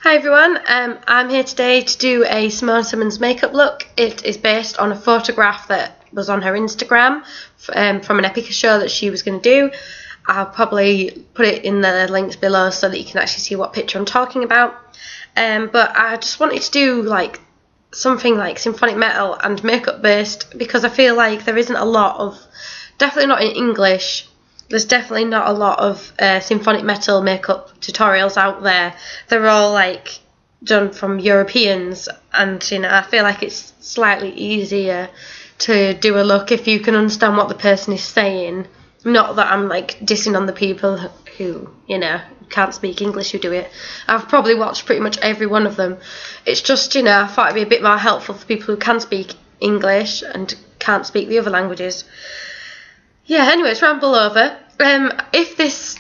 Hi everyone, I'm here today to do a Simone Simons makeup look. It is based on a photograph that was on her Instagram from an Epica show that she was going to do. I'll probably put it in the links below so that you can actually see what picture I'm talking about. But I just wanted to do something like symphonic metal and makeup based because I feel like there isn't a lot of, definitely not in English. There's definitely not a lot of symphonic metal makeup tutorials out there. They're all done from Europeans, and I feel like it's slightly easier to do a look if you can understand what the person is saying. Not that I'm dissing on the people who can't speak English who do it. I've probably watched pretty much every one of them. It's just I thought it'd be a bit more helpful for people who can speak English and can't speak the other languages. Yeah, anyways, ramble over. If this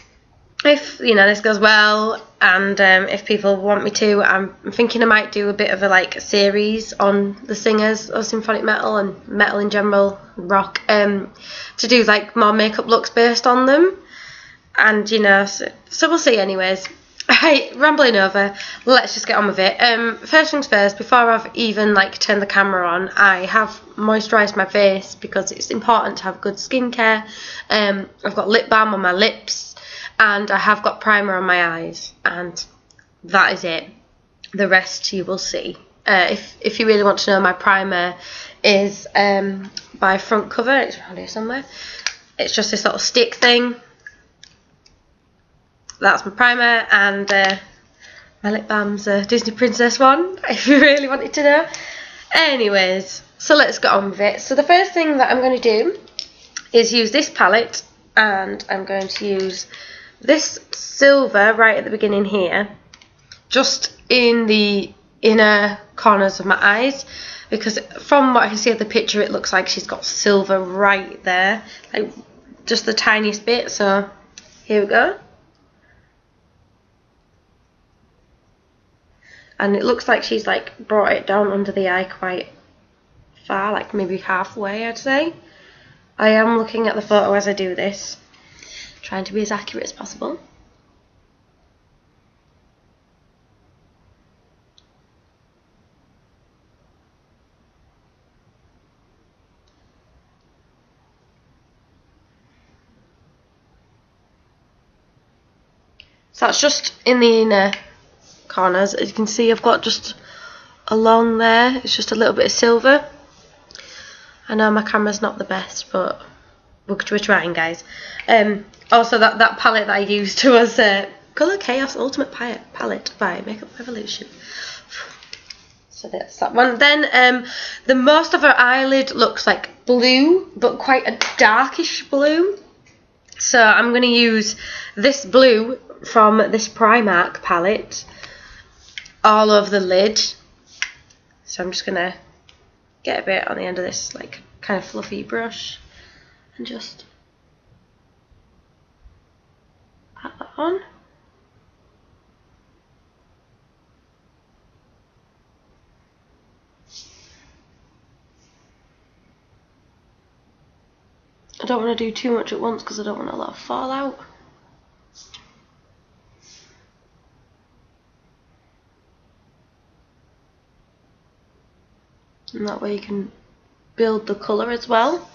goes well, and if people want me to, I'm thinking I might do a bit of a series on the singers of symphonic metal and metal in general, rock, to do more makeup looks based on them, and so we'll see. Anyways, right, rambling over, let's just get on with it. First things first, before I've even turned the camera on, I have moisturised my face because it's important to have good skincare. I've got lip balm on my lips and I have got primer on my eyes, and that is it. The rest you will see. If you really want to know, my primer is by Front Cover. It's around here somewhere. It's just this little stick thing. That's my primer, and my lip balm's a Disney princess one, if you really wanted to know. Anyways, so let's get on with it. So the first thing that I'm going to do is use this palette, and I'm going to use this silver right at the beginning here, just in the inner corners of my eyes, because from what I can see of the picture, it looks like she's got silver right there, just the tiniest bit. So here we go. And it looks like she's brought it down under the eye quite far, maybe halfway, I'd say. I am looking at the photo as I do this, trying to be as accurate as possible. So that's just in the inner corners. As you can see, I've got just along there, it's just a little bit of silver. I know my camera's not the best, but we're trying, guys. Also, that palette that I used was Colour Chaos Ultimate Palette by Makeup Revolution. So that's that one. Then the most of her eyelid looks like blue, but quite a darkish blue. So I'm going to use this blue from this Primark palette all over the lid. So I'm just going to get a bit on the end of this kind of fluffy brush and just pat that on. I don't want to do too much at once because I don't want a lot of fallout. And that way you can build the colour as well.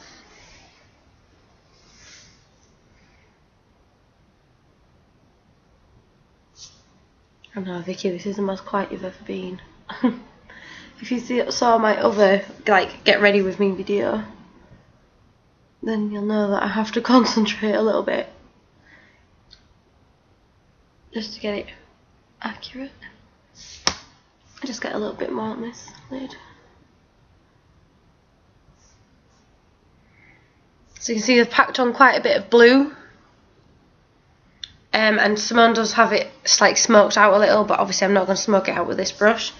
I know, Vicky, this is the most quiet you've ever been. If you saw my other get ready with me video, then you'll know that I have to concentrate a little bit just to get it accurate. I just get a little bit more on this lid. So you can see I've packed on quite a bit of blue, and Simone does have it smoked out a little, but obviously I'm not going to smoke it out with this brush.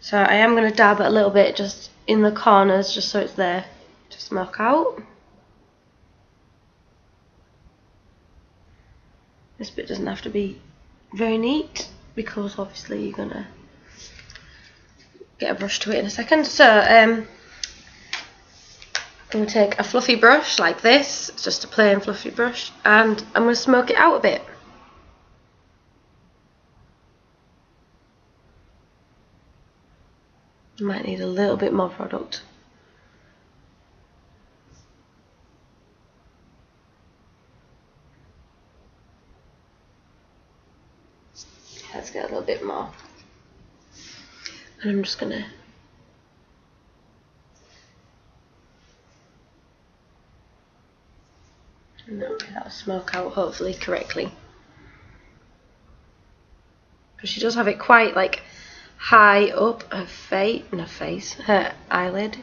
So I am going to dab it a little bit just in the corners, just so it's there to smoke out. This bit doesn't have to be very neat because obviously you're going to get a brush to it in a second. So I'm going to take a fluffy brush like this, it's just a plain fluffy brush, and I'm going to smoke it out a bit. Might need a little bit more product. Let's get a little bit more. And I'm just gonna that'll smoke out hopefully correctly. Because she does have it quite like high up her her eyelid.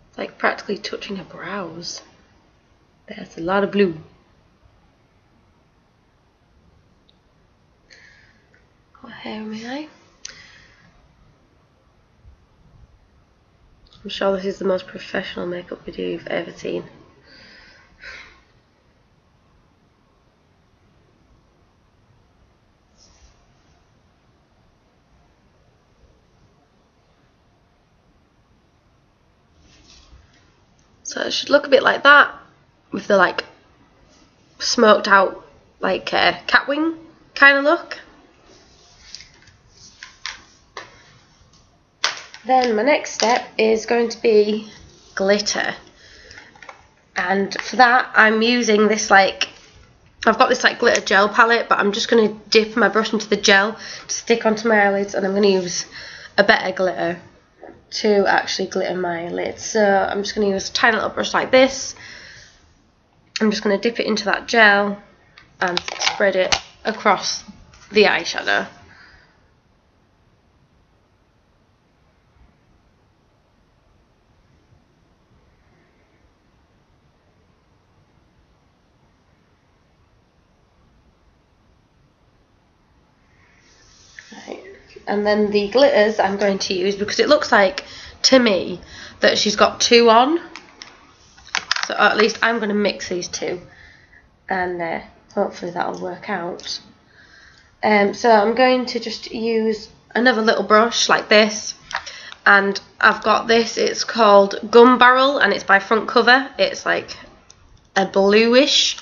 It's like practically touching her brows. There's a lot of blue. Got hair in my eye. I'm sure this is the most professional makeup video you've ever seen. So it should look a bit like that, with the like smoked out like cat wing kind of look. Then my next step is going to be glitter, and for that I'm using this I've got this glitter gel palette, but I'm just going to dip my brush into the gel to stick onto my eyelids, and I'm going to use a better glitter to actually glitter my lids. So I'm just going to use a tiny little brush like this. I'm just going to dip it into that gel and spread it across the eyeshadow. And then the glitters I'm going to use, because it looks like to me that she's got two on, so at least I'm going to mix these two, and hopefully that'll work out. So I'm going to just use another little brush like this, and I've got this, it's called Gun Barrel, and it's by Front Cover. It's like a bluish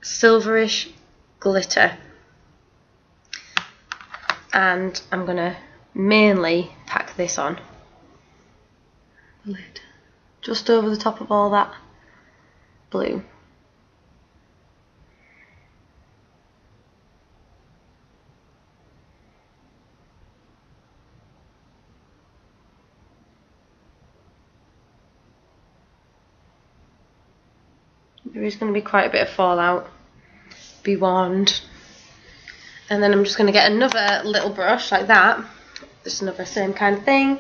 silverish glitter, and I'm going to mainly pack this on the lid, just over the top of all that blue. There is going to be quite a bit of fallout, be warned. And then I'm just going to get another little brush like that, just another same kind of thing,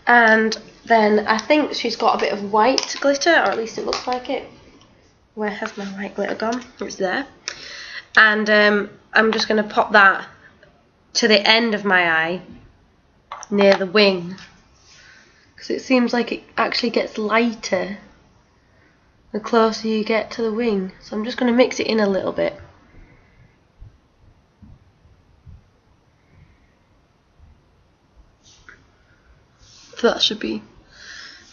and then I think she's got a bit of white glitter, or at least it looks like it. Where has my white glitter gone? It's there. And I'm just going to pop that to the end of my eye, near the wing, because it seems like it actually gets lighter the closer you get to the wing. So I'm just going to mix it in a little bit. So that should be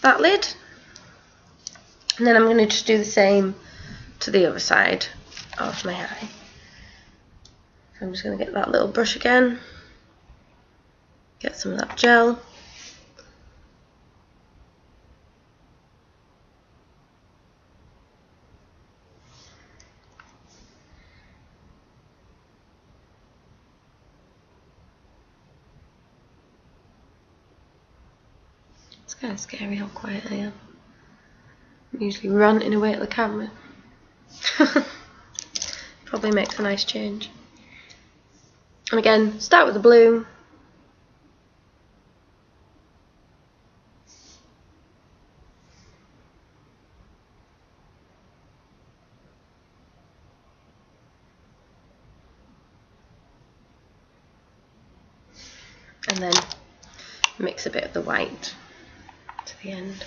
that lid. And then I'm going to just do the same to the other side of my eye. So I'm just going to get that little brush again, get some of that gel. It's kind of scary how quiet I am. I'm usually ranting away at the camera. Probably makes a nice change. And again, start with the blue. And then mix a bit of the white to the end.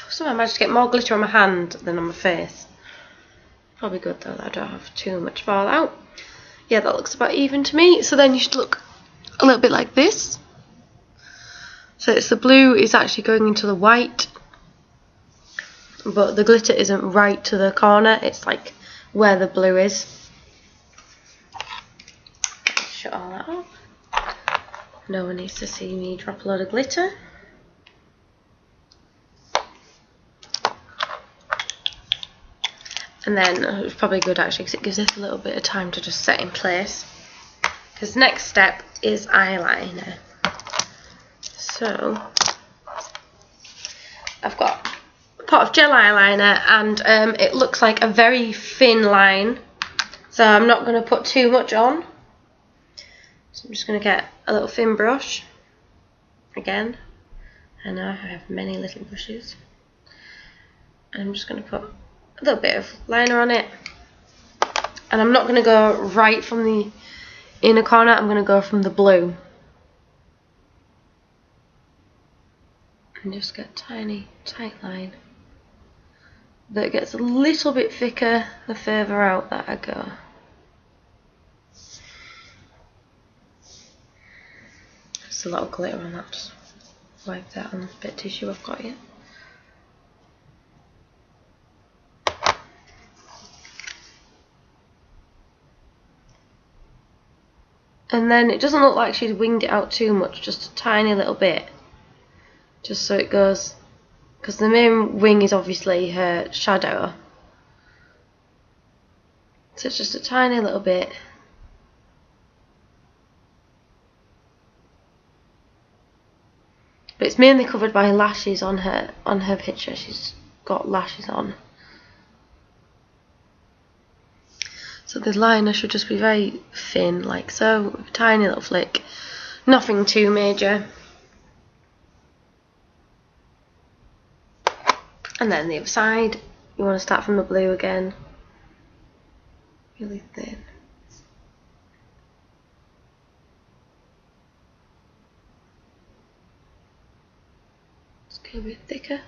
For Somehow I managed to get more glitter on my hand than on my face. Probably good though that I don't have too much fallout. Yeah, that looks about even to me. So then you should look a little bit like this. So it's the blue is actually going into the white, but the glitter isn't right to the corner, it's like where the blue is. Shut all that up. No one needs to see me drop a load of glitter. And then it's probably good actually because it gives this a little bit of time to just set in place. Because next step is eyeliner. So I've got a pot of gel eyeliner and it looks like a very thin line. So I'm not going to put too much on. So I'm just going to get a little thin brush. Again, I know I have many little brushes. And I'm just going to put a little bit of liner on it, and I'm not going to go right from the inner corner, I'm going to go from the blue and just get a tiny tight line that gets a little bit thicker the further out that I go. Just a lot of glitter on that, just wipe that on a bit of tissue I've got here. And then it doesn't look like she's winged it out too much, just a tiny little bit. Just so it goes, because the main wing is obviously her shadow. So it's just a tiny little bit. But it's mainly covered by lashes on her picture. She's got lashes on. So the liner should just be very thin, like so, with a tiny little flick. Nothing too major. And then the other side, you want to start from the blue again. Really thin. Just go a bit thicker.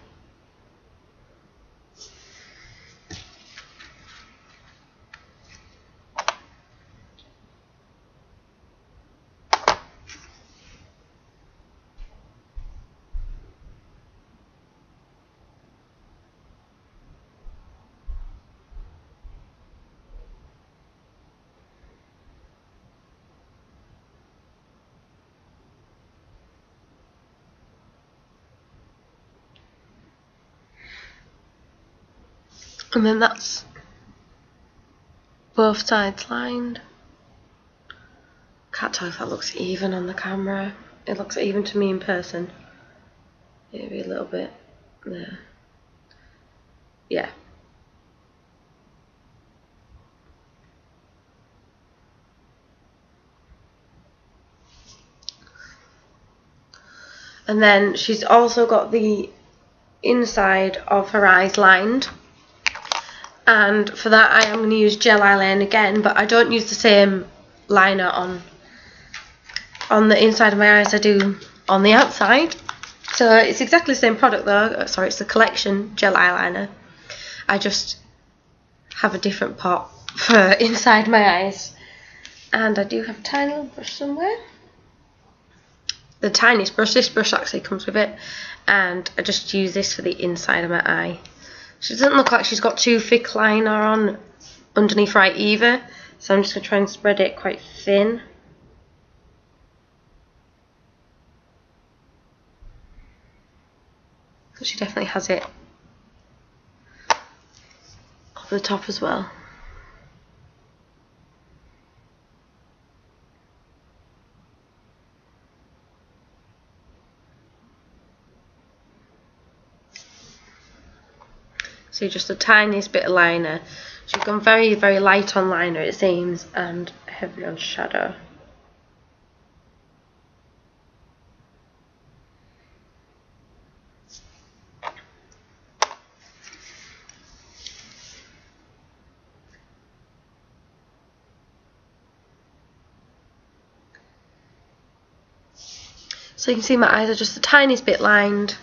And then that's both sides lined. Can't tell if that looks even on the camera. It looks even to me in person. Maybe a little bit there. Yeah. And then she's also got the inside of her eyes lined. And for that I am going to use gel eyeliner again, but I don't use the same liner on the inside of my eyes I do on the outside. So it's exactly the same product though. Sorry, it's the Collection gel eyeliner. I just have a different pot for inside my eyes. And I do have a tiny little brush somewhere. The tiniest brush, this brush actually comes with it. And I just use this for the inside of my eye. She doesn't look like she's got too thick liner on underneath right either, so I'm just going to try and spread it quite thin. But she definitely has it up the top as well. So just the tiniest bit of liner. She's gone very, very light on liner it seems, and heavy on shadow. So you can see my eyes are just the tiniest bit lined.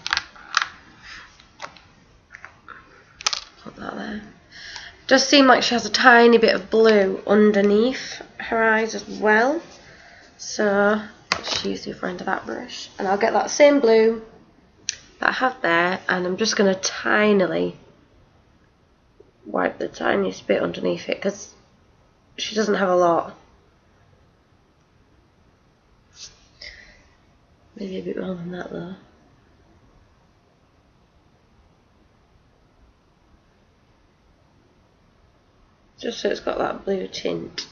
Does seem like she has a tiny bit of blue underneath her eyes as well. So just use the other end of that brush, and I'll get that same blue that I have there, and I'm just going to tinily wipe the tiniest bit underneath it because she doesn't have a lot. Maybe a bit more than that though. Just so it's got that blue tint.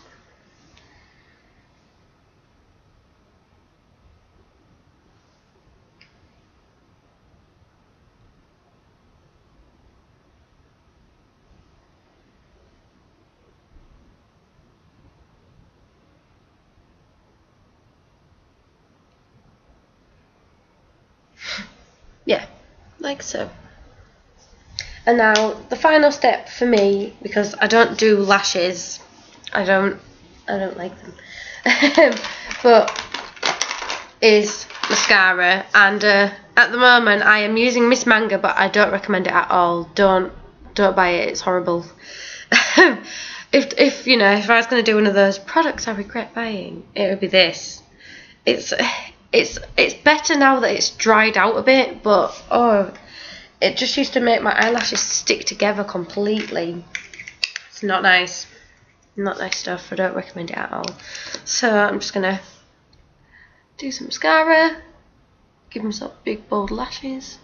Yeah, like so. And now the final step for me, because I don't do lashes, I don't like them, but is mascara. And at the moment I am using Miss Manga, but I don't recommend it at all. Don't buy it, it's horrible. if you know, if I was going to do one of those products I regret buying, it would be this. It's better now that it's dried out a bit, but oh, it just used to make my eyelashes stick together completely. It's not nice. Not nice stuff. I don't recommend it at all. So I'm just gonna do some mascara, give myself big bold lashes.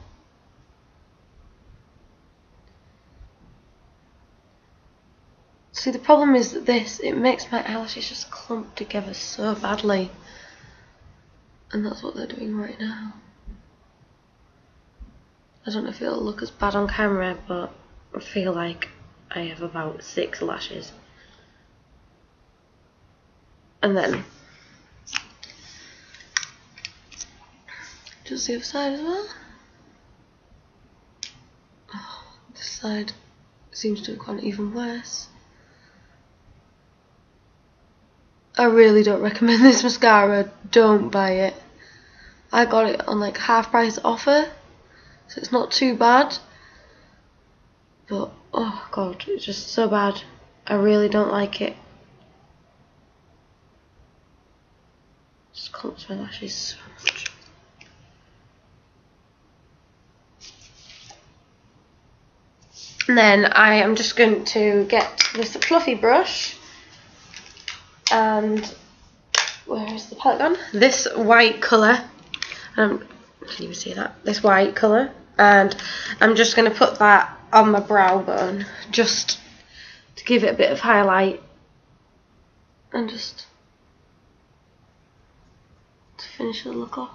See, the problem is that it makes my eyelashes just clump together so badly. And that's what they're doing right now. I don't know if it'll look as bad on camera, but I feel like I have about 6 lashes. And then just the other side as well. Oh, this side seems to have gone even worse. I really don't recommend this mascara. Don't buy it. I got it on like half price offer, so it's not too bad. But oh god, it's just so bad. I really don't like it. Just clumps my lashes so much. And then I am just going to get this fluffy brush, and where is the palette gone? This white colour. Can you see that? This white colour, and I'm just going to put that on my brow bone just to give it a bit of highlight and just to finish the look off.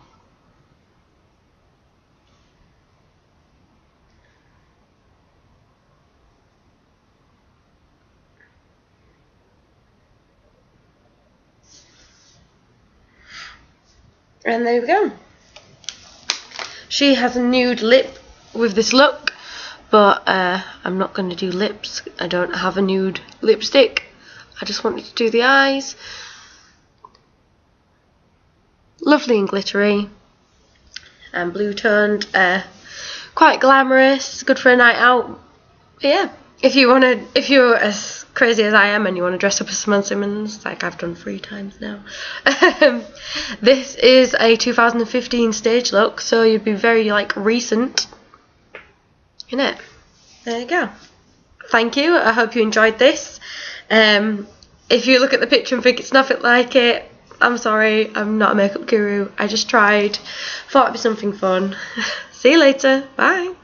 And there we go. She has a nude lip with this look, but I'm not going to do lips. I don't have a nude lipstick. I just wanted to do the eyes. Lovely and glittery and blue toned, quite glamorous, good for a night out. But yeah, if you're as crazy as I am and you want to dress up as Simone Simons, like I've done 3 times now, this is a 2015 stage look, so you'd be very like recent in it. There you go. Thank you. I hope you enjoyed this. If you look at the picture and think it's nothing like it, I'm sorry, I'm not a makeup guru. I just tried. Thought it'd be something fun. See you later. Bye.